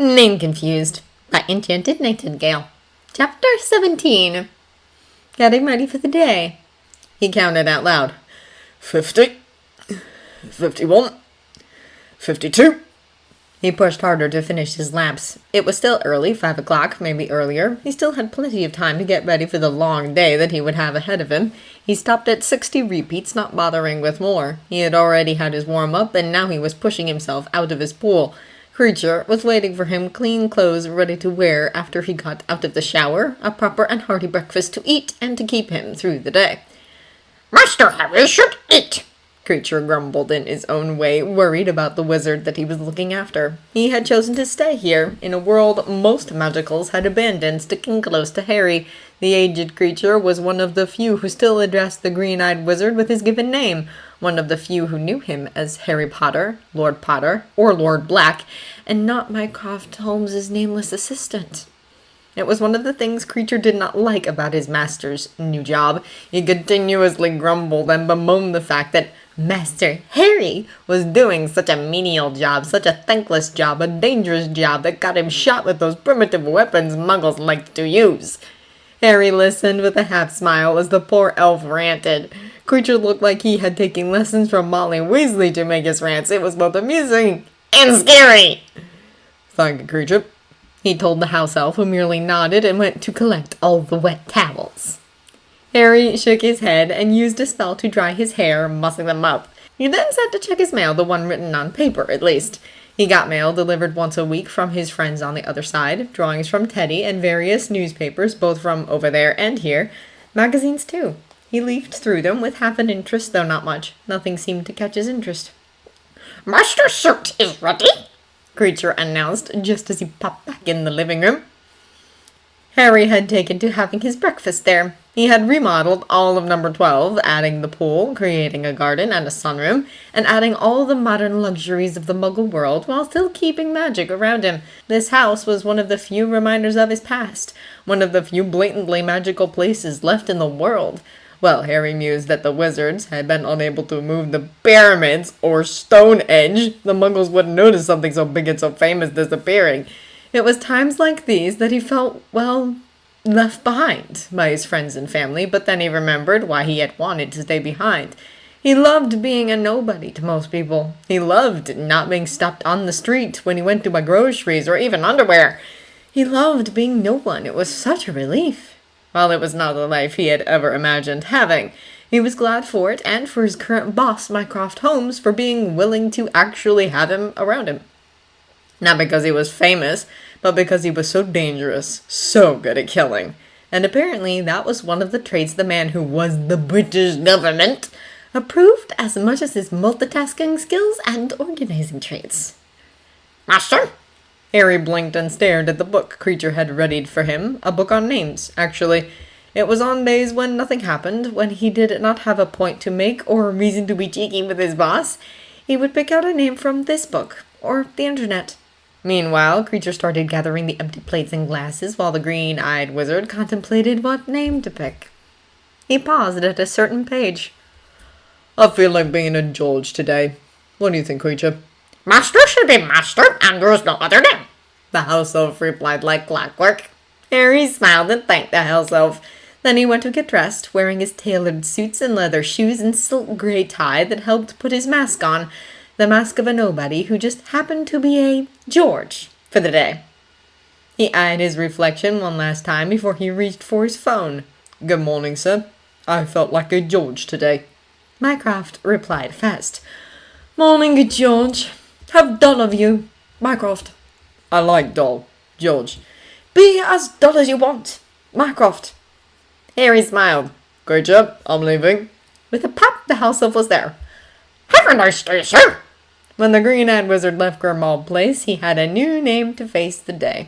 Name Confused by Enchanted Nightingale. Chapter 17. Getting ready for the day. He counted out loud. 50, 51, 52. He pushed harder to finish his laps. It was still early, 5 o'clock, maybe earlier. He still had plenty of time to get ready for the long day that he would have ahead of him. He stopped at 60 repeats, not bothering with more. He had already had his warm-up, and now he was pushing himself out of his pool. Creature was waiting for him, clean clothes ready to wear after he got out of the shower, a proper and hearty breakfast to eat and to keep him through the day. Master Harry should eat, Creature grumbled in his own way, worried about the wizard that he was looking after. He had chosen to stay here, in a world most magicals had abandoned, sticking close to Harry. The aged creature was one of the few who still addressed the green-eyed wizard with his given name, one of the few who knew him as Harry Potter, or Lord Black, and not Mycroft Holmes's nameless assistant. It was one of the things Creature did not like about his master's new job. He continuously grumbled and bemoaned the fact that Master Harry was doing such a menial job, such a thankless job, a dangerous job that got him shot with those primitive weapons muggles liked to use. Harry listened with a half-smile as the poor elf ranted. Creature looked like he had taken lessons from Molly Weasley to make his rants. It was both amusing and scary. Thank you, Creature, he told the house elf, who merely nodded and went to collect all the wet towels. Harry shook his head and used a spell to dry his hair, mussing them up. He then set to check his mail, the one written on paper, at least. He got mail delivered once a week from his friends on the other side, drawings from Teddy, and various newspapers, both from over there and here. Magazines, too. He leafed through them with half an interest, though not much. Nothing seemed to catch his interest. Master's suit is ready, Creature announced, just as he popped back in the living room. Harry had taken to having his breakfast there. He had remodeled all of number 12, adding the pool, creating a garden and a sunroom, and adding all the modern luxuries of the Muggle world while still keeping magic around him. This house was one of the few reminders of his past, one of the few blatantly magical places left in the world. Well, Harry mused that the wizards had been unable to move the pyramids or Stonehenge. The Muggles wouldn't notice something so big and so famous disappearing. It was times like these that he felt, left behind by his friends and family, but then he remembered why he had wanted to stay behind. He loved being a nobody to most people. He loved not being stopped on the street when he went to buy groceries or even underwear. He loved being no one. It was such a relief. While it was not the life he had ever imagined having, he was glad for it and for his current boss, Mycroft Holmes, for being willing to actually have him around him. Not because he was famous, but because he was so dangerous, so good at killing. And apparently that was one of the traits the man who was the British government approved as much as his multitasking skills and organizing traits. Master? Harry blinked and stared at the book Creature had readied for him, a book on names, actually. It was on days when nothing happened, when he did not have a point to make or a reason to be cheeky with his boss. He would pick out a name from this book, or the internet. Meanwhile, Creature started gathering the empty plates and glasses while the green-eyed wizard contemplated what name to pick. He paused at a certain page. I feel like being a George today. What do you think, Creature? Master should be master, and there is no other name, the house elf replied like clockwork. Harry smiled and thanked the house elf. Then he went to get dressed, wearing his tailored suits and leather shoes and silk grey tie that helped put his mask on, the mask of a nobody who just happened to be a George for the day. He eyed his reflection one last time before he reached for his phone. Good morning, sir. I felt like a George today, Mycroft replied fast. Morning, good George. How dull of you, Mycroft. I like dull, George. Be as dull as you want, Mycroft. Harry smiled. Creature, I'm leaving. With a pop, the house elf was there. Have a nice day, sir. When the green-eyed wizard left Grimmauld Place, he had a new name to face the day.